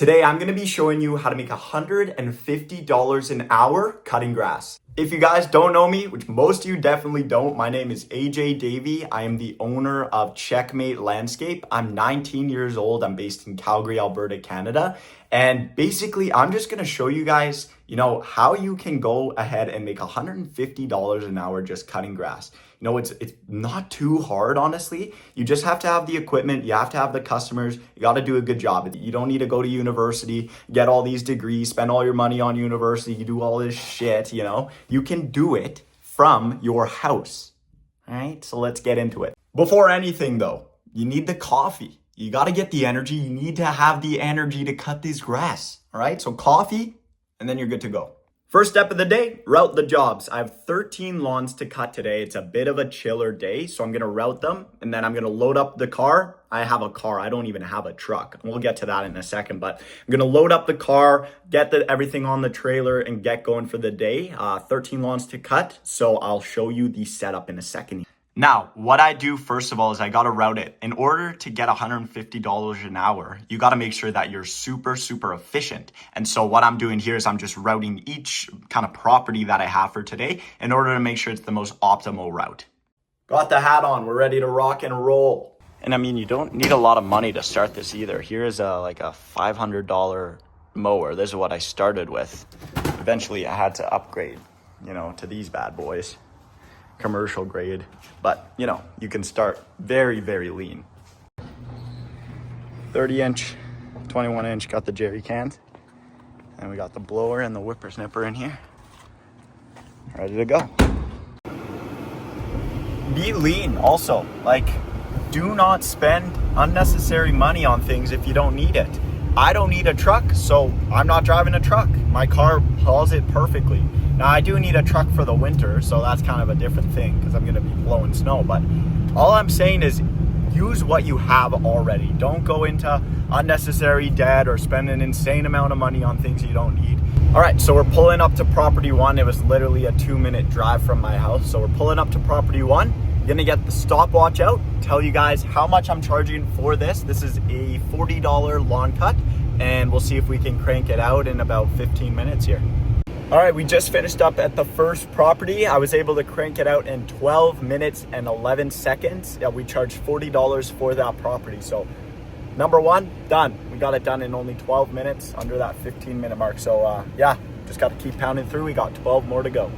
Today, I'm gonna be showing you how to make $150 an hour cutting grass. If you guys don't know me, which most of you definitely don't, my name is AJ Davey. I am the owner of Checkmate Landscape. I'm 19 years old. I'm based in Calgary, Alberta, Canada. And basically, I'm just gonna show you guys, how you can go ahead and make $150 an hour just cutting grass. It's not too hard, honestly. You just have to have the equipment. You have to have the customers. You got to do a good job. You don't need to go to university, get all these degrees, spend all your money on university, you do all this shit, You can do it from your house. All right, so let's get into it. Before anything though, you need the coffee. You got to get the energy. You need to have the energy to cut this grass. All right, so coffee, and then you're good to go. First step of the day, route the jobs. I have 13 lawns to cut today. It's a bit of a chiller day, so I'm gonna route them, and then I'm gonna load up the car. I have a car, I don't even have a truck. We'll get to that in a second, but I'm gonna load up the car, get everything on the trailer, and get going for the day. 13 lawns to cut, so I'll show you the setup in a second. Now, what I do first of all is I got to route it. In order to get $150 an hour, you got to make sure that you're super efficient. And so what I'm doing here is I'm just routing each kind of property that I have for today in order to make sure it's the most optimal route. Got the hat on. We're ready to rock and roll. And I mean, you don't need a lot of money to start this either. Here's a $500 mower. This is what I started with. Eventually I had to upgrade, to these bad boys. Commercial grade, but you can start very lean. 30-inch, 21-inch, got the jerry cans, and we got the blower and the whippersnipper in here, ready to go. Be lean also, do not spend unnecessary money on things if you don't need it. I don't need a truck, so I'm not driving a truck. My car hauls it perfectly. Now, I do need a truck for the winter, so that's kind of a different thing because I'm going to be blowing snow. But all I'm saying is use what you have already. Don't go into unnecessary debt or spend an insane amount of money on things you don't need. All right, so we're pulling up to property one. It was literally a 2-minute drive from my house. So we're pulling up to property one. Gonna get the stopwatch out, tell you guys how much I'm charging for this. This is a $40 lawn cut, and we'll see if we can crank it out in about 15 minutes here. All right, we just finished up at the first property. I was able to crank it out in 12 minutes and 11 seconds. Yeah, we charged $40 for that property. So number one, done. We got it done in only 12 minutes, under that 15-minute mark. So just got to keep pounding through. We got 12 more to go.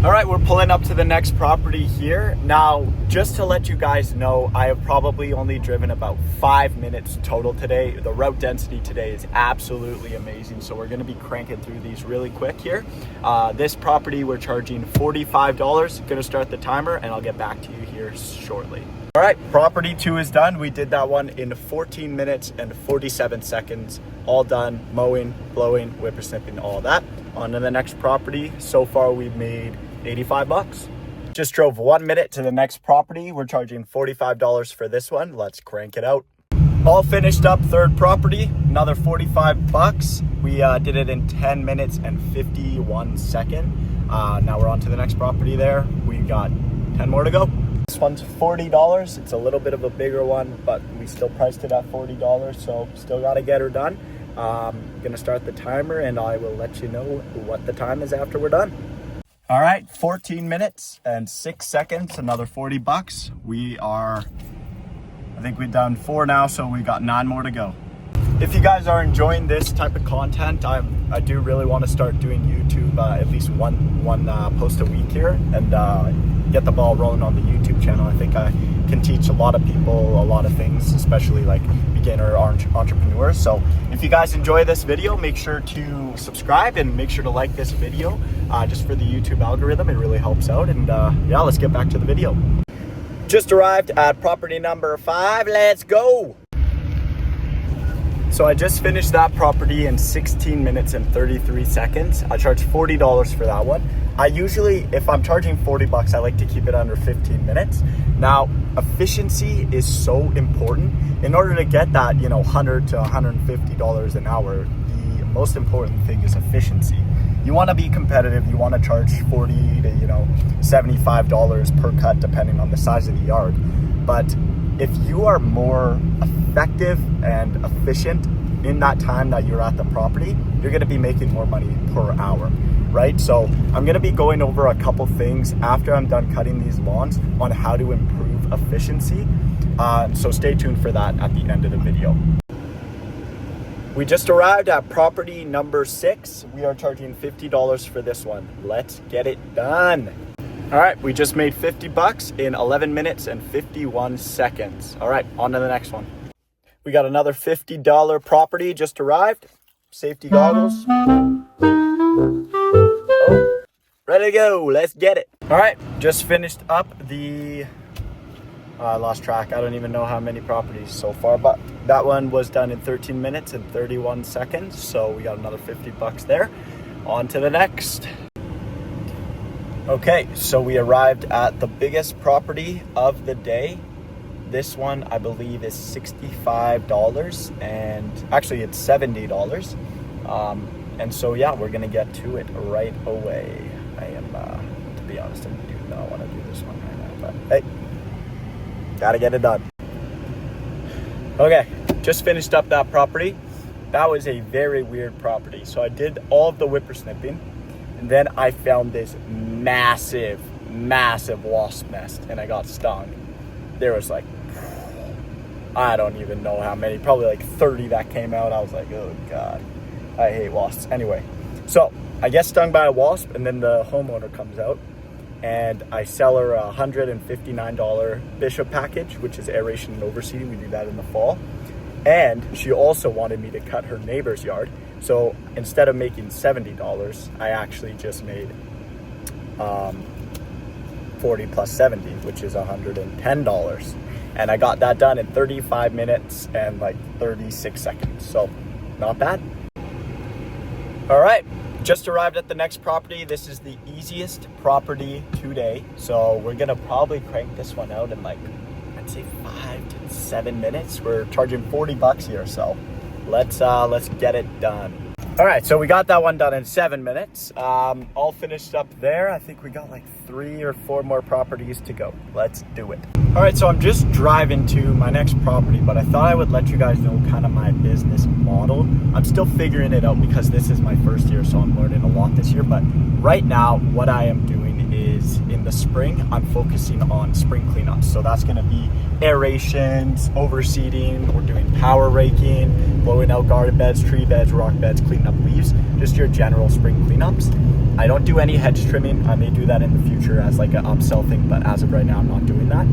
All right, we're pulling up to the next property here. Now, just to let you guys know, I have probably only driven about 5 minutes total today. The route density today is absolutely amazing, so we're gonna be cranking through these really quick here. This property, we're charging $45. Gonna start the timer, and I'll get back to you here shortly. All right, property 2 is done. We did that one in 14 minutes and 47 seconds. All done, mowing, blowing, whippersnipping, all that. On to the next property. So far, we've made $85. Just drove 1 minute to the next property. We're charging $45 for this one. Let's crank it out. All finished up, third property, another $45. We did it in 10 minutes and 51 seconds. Now we're on to the next property there. We got 10 more to go. This one's $40. It's a little bit of a bigger one, but we still priced it at $40, so still got to get her done. I'm gonna start the timer, and I will let you know what the time is after we're done. All right, 14 minutes and 6 seconds, another $40. I think we've done 4 now, so we got 9 more to go. If you guys are enjoying this type of content, I do really want to start doing YouTube at least one post a week here, and get the ball rolling on the YouTube channel. I think I can teach a lot of people a lot of things, especially beginner entrepreneurs. So if you guys enjoy this video, make sure to subscribe and make sure to like this video just for the YouTube algorithm. It really helps out. And let's get back to the video. Just arrived at property number 5. Let's go. So I just finished that property in 16 minutes and 33 seconds. I charged $40 for that one. I usually, if I'm charging $40, I like to keep it under 15 minutes. Now, efficiency is so important. In order to get that, $100 to $150 an hour, the most important thing is efficiency. You want to be competitive. You want to charge $40 to, $75 per cut, depending on the size of the yard. But if you are more effective and efficient, in that time that you're at the property, you're going to be making more money per hour, right? So I'm going to be going over a couple things after I'm done cutting these lawns on how to improve efficiency. So stay tuned for that at the end of the video. We just arrived at property number 6. We are charging $50 for this one. Let's get it done. All right, we just made $50 in 11 minutes and 51 seconds. All right, on to the next one. We got another $50 property just arrived. Safety goggles. Oh, ready to go. Let's get it. All right, just finished up the... I lost track. I don't even know how many properties so far, but that one was done in 13 minutes and 31 seconds. So we got another $50 there. On to the next. Okay, so we arrived at the biggest property of the day. This one, I believe, is $65, and actually it's $70. And so, yeah, we're gonna get to it right away. I am, to be honest, I do not want to do this one right now, but hey, gotta get it done. Okay, just finished up that property. That was a very weird property. So I did all of the whippersnipping, and then I found this massive wasp nest, and I got stung. There was like, I don't even know how many, probably like 30 that came out. I was like, oh God, I hate wasps. Anyway, so I get stung by a wasp, and then the homeowner comes out, and I sell her a $159 Bishop package, which is aeration and overseeding. We do that in the fall. And she also wanted me to cut her neighbor's yard. So instead of making $70, I actually just made 40 plus 70, which is $110. And I got that done in 35 minutes and like 36 seconds. So not bad. All right, just arrived at the next property. This is the easiest property today. So we're gonna probably crank this one out in like, I'd say 5 to 7 minutes. We're charging $40 here, so let's get it done. All right, so we got that one done in 7 minutes. All finished up there. I think we got like 3 or 4 more properties to go. Let's do it. All right, so I'm just driving to my next property, but I thought I would let you guys know kind of my business model. I'm still figuring it out because this is my first year, so I'm learning a lot this year. But right now, what I am doing is in the spring, I'm focusing on spring cleanups. So that's gonna be aerations, overseeding, we're doing power raking, blowing out garden beds, tree beds, rock beds, cleaning up leaves, just your general spring cleanups. I don't do any hedge trimming. I may do that in the future as like an upsell thing, but as of right now, I'm not doing that.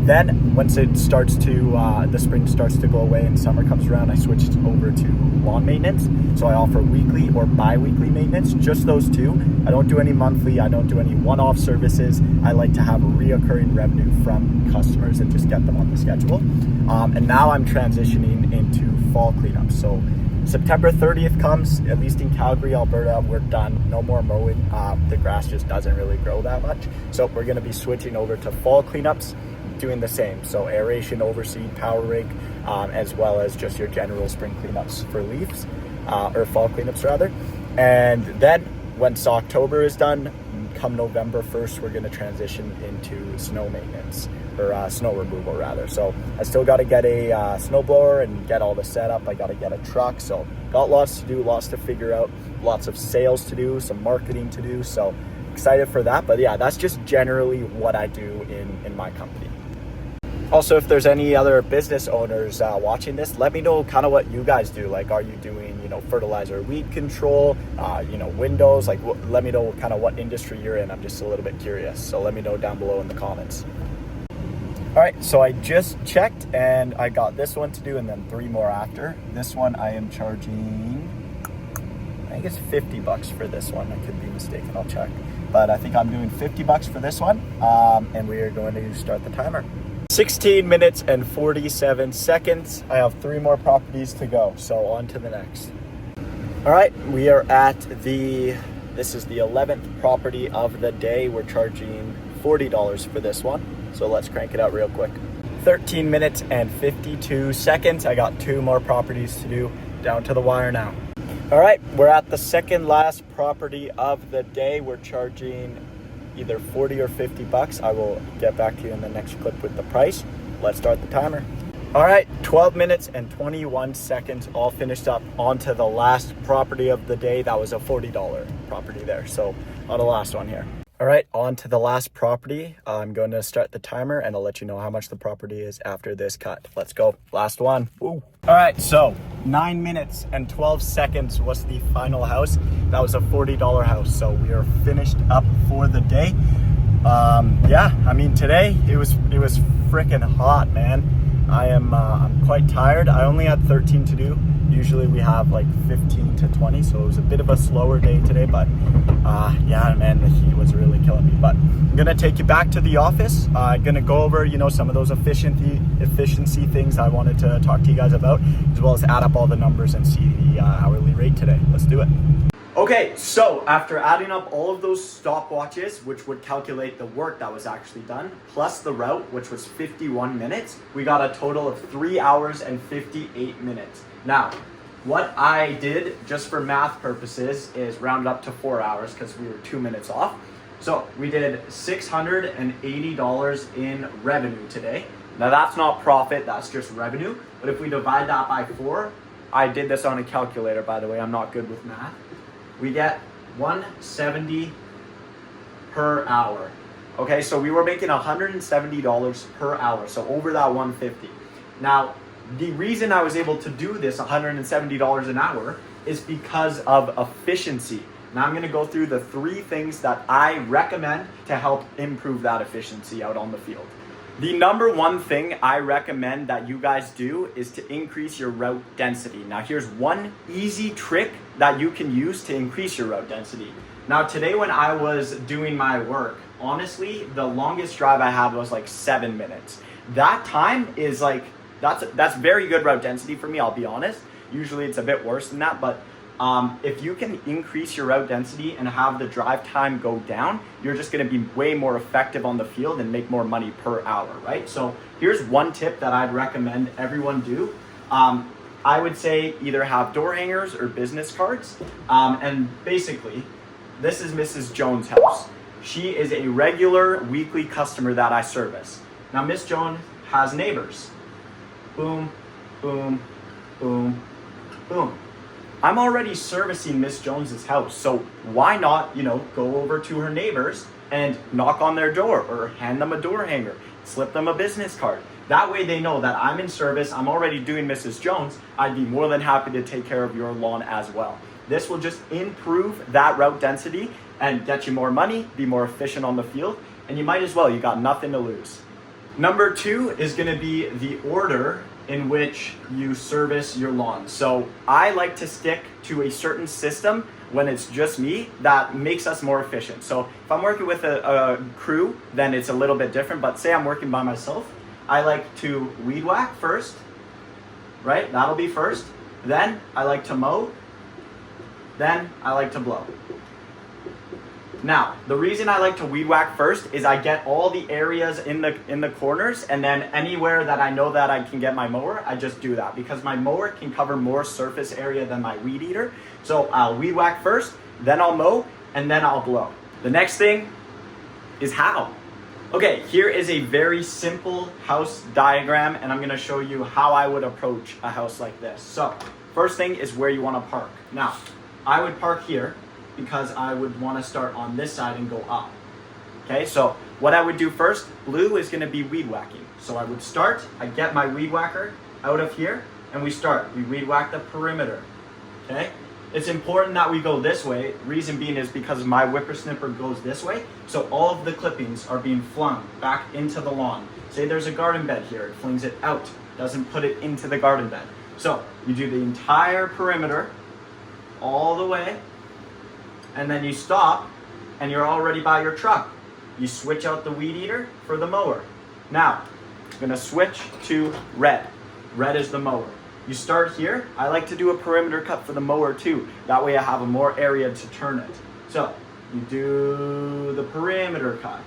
Then once it starts to, the spring starts to go away and summer comes around, I switched over to lawn maintenance. So I offer weekly or bi-weekly maintenance, just those two. I don't do any monthly, I don't do any one-off services. I like to have reoccurring revenue from customers and just get them on the schedule. And now I'm transitioning into fall cleanups. So September 30th comes, at least in Calgary, Alberta, we're done. No more mowing. The grass just doesn't really grow that much. So we're gonna be switching over to fall cleanups, doing the same. So aeration, overseed, power rake, as well as just your general spring cleanups for leaves, or fall cleanups rather. And then once October is done, come November 1st, we're gonna transition into snow maintenance, or snow removal rather. So I still gotta get a snow blower and get all the setup. I gotta get a truck. So got lots to do, lots to figure out, lots of sales to do, some marketing to do. So excited for that. But yeah, that's just generally what I do in my company. Also, if there's any other business owners watching this, let me know kind of what you guys do. Like, are you doing, fertilizer, weed control, windows? Like, let me know kind of what industry you're in. I'm just a little bit curious. So let me know down below in the comments. All right, so I just checked and I got this one to do and then 3 more after. This one I am charging, I think it's $50 for this one. I could be mistaken, I'll check. But I think I'm doing $50 for this one. And we are going to start the timer. 16 minutes and 47 seconds. I have 3 more properties to go, so on to the next. All right, we are at this is the 11th property of the day. We're charging $40 for this one, so let's crank it out real quick. 13 minutes and 52 seconds. I got 2 more properties to do, down to the wire now. All right, we're at the second last property of the day. We're charging either 40 or $50. I will get back to you in the next clip with the price. Let's start the timer. All right, 12 minutes and 21 seconds, all finished up onto the last property of the day. That was a $40 property there. So on the last one here. All right, on to the last property. I'm going to start the timer and I'll let you know how much the property is after this cut. Let's go. Last one. Woo. All right, so 9 minutes and 12 seconds was the final house. That was a $40 house. So we are finished up for the day. Yeah, I mean, today it was freaking hot, man. I'm quite tired. I only had 13 to do. Usually we have like 15 to 20, so it was a bit of a slower day today, but yeah, man, the heat was really killing me. But I'm gonna take you back to the office. I'm gonna go over, some of those efficiency things I wanted to talk to you guys about, as well as add up all the numbers and see the hourly rate today. Let's do it. Okay, so after adding up all of those stopwatches, which would calculate the work that was actually done, plus the route, which was 51 minutes, we got a total of 3 hours and 58 minutes. Now, what I did, just for math purposes, is round up to 4 hours because we were 2 minutes off. So we did $680 in revenue today. Now that's not profit, that's just revenue. But if we divide that by 4, I did this on a calculator, by the way, I'm not good with math. We get $170 per hour. Okay, so we were making $170 per hour, so over that $150. Now, the reason I was able to do this $170 an hour is because of efficiency. Now I'm going to go through the 3 things that I recommend to help improve that efficiency out on the field. The number 1 thing I recommend that you guys do is to increase your route density. Now here's one easy trick that you can use to increase your route density. Now today when I was doing my work, honestly, the longest drive I had was like 7 minutes. That time is like, that's very good route density for me, I'll be honest. Usually it's a bit worse than that, but if you can increase your route density and have the drive time go down, you're just going to be way more effective on the field and make more money per hour, right? So here's one tip that I'd recommend everyone do. I would say either have door hangers or business cards. And basically, this is Mrs. Jones' house. She is a regular weekly customer that I service. Now, Miss Jones has neighbors. Boom, boom, boom, boom. I'm already servicing Miss Jones's house, so why not, go over to her neighbors and knock on their door or hand them a door hanger, slip them a business card. That way they know that I'm in service, I'm already doing Mrs. Jones, I'd be more than happy to take care of your lawn as well. This will just improve that route density and get you more money, be more efficient on the field, and you might as well, you got nothing to lose. Number 2 is gonna be the order in which you service your lawn. So I like to stick to a certain system when it's just me that makes us more efficient. So if I'm working with a crew, then it's a little bit different, but say I'm working by myself, I like to weed whack first, right? That'll be first. Then I like to mow, then I like to blow. Now, the reason I like to weed whack first is I get all the areas in the corners, and then anywhere that I know that I can get my mower, I just do that because my mower can cover more surface area than my weed eater. So I'll weed whack first, then I'll mow, and then I'll blow. The next thing is how. Okay, here is a very simple house diagram, and I'm gonna show you how I would approach a house like this. So, first thing is where you wanna park. Now, I would park here, because I would want to start on this side and go up. Okay, so what I would do first, blue is going to be weed whacking. So I would start, I get my weed whacker out of here, and we weed whack the perimeter. Okay, it's important that we go this way. Reason being is because my whippersnipper goes this way, so all of the clippings are being flung back into the lawn. Say there's a garden bed here, it flings it out, doesn't put it into the garden bed. So you do the entire perimeter all the way, and then you stop and you're already by your truck. You switch out the weed eater for the mower. Now, I'm gonna switch to red. Red is the mower. You start here. I like to do a perimeter cut for the mower too. That way I have a more area to turn it. So, you do the perimeter cut,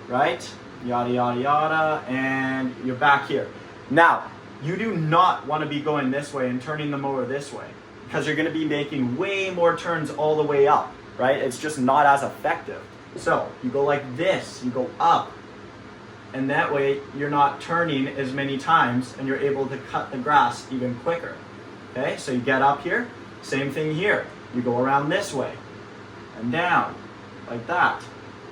right? Yada, yada, yada, and you're back here. Now, you do not wanna be going this way and turning the mower this way, because you're going to be making way more turns all the way up, right? It's just not as effective. So you go like this, you go up, And that way you're not turning as many times and you're able to cut the grass even quicker. Okay, so you get up here, same thing here. You go around this way and down, like that.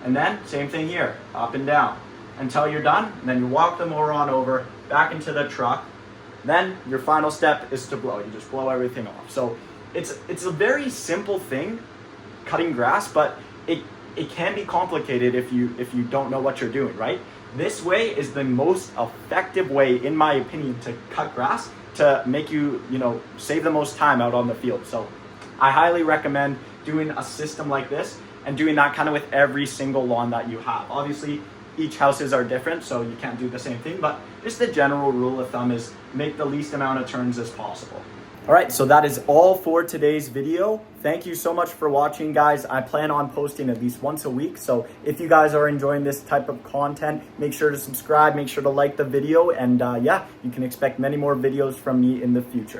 And then same thing here, up and down until you're done. And then you walk the mower on over, back into the truck. Then your final step is to blow. You just blow everything off. So it's a very simple thing, cutting grass, but it can be complicated if you don't know what you're doing, right? This way is the most effective way, in my opinion, to cut grass, to make you save the most time out on the field. So I highly recommend doing a system like this and doing that kind of with every single lawn that you have. Obviously, each houses are different, so you can't do the same thing, but just the general rule of thumb is make the least amount of turns as possible. All right, so that is all for today's video. Thank you so much for watching, guys. I plan on posting at least once a week, so if you guys are enjoying this type of content, make sure to subscribe, make sure to like the video, and yeah, you can expect many more videos from me in the future.